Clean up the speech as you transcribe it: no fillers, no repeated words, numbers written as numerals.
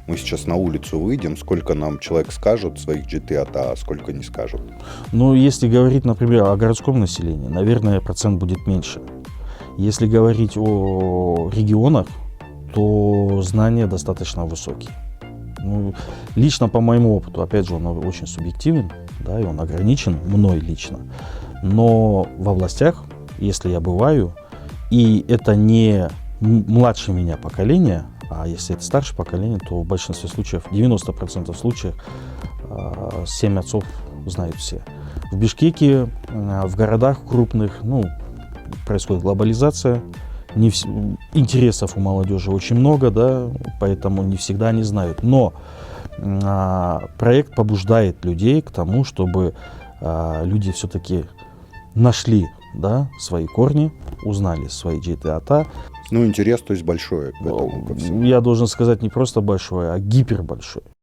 Мы сейчас на улицу выйдем, сколько нам человек скажет своих GTA, а сколько не скажут? Ну, если говорить, например, о городском населении, наверное, процент будет меньше. Если говорить о регионах, то знания достаточно высокие. Ну, лично по моему опыту, опять же, он очень субъективен, да, и он ограничен мной лично. Но во властях, если я бываю, и это не младше меня поколение, а если это старшее поколение, то в большинстве случаев, 90% случаев, 7 отцов знают все. В Бишкеке, в городах крупных, ну, происходит глобализация, интересов у молодежи очень много, да, поэтому не всегда они знают. Но проект побуждает людей к тому, чтобы люди все-таки нашли, да, свои корни, узнали свои GTA. Ну, интерес, то есть, большой к этому. Ко всему. Я должен сказать, не просто большой, а гипербольшой.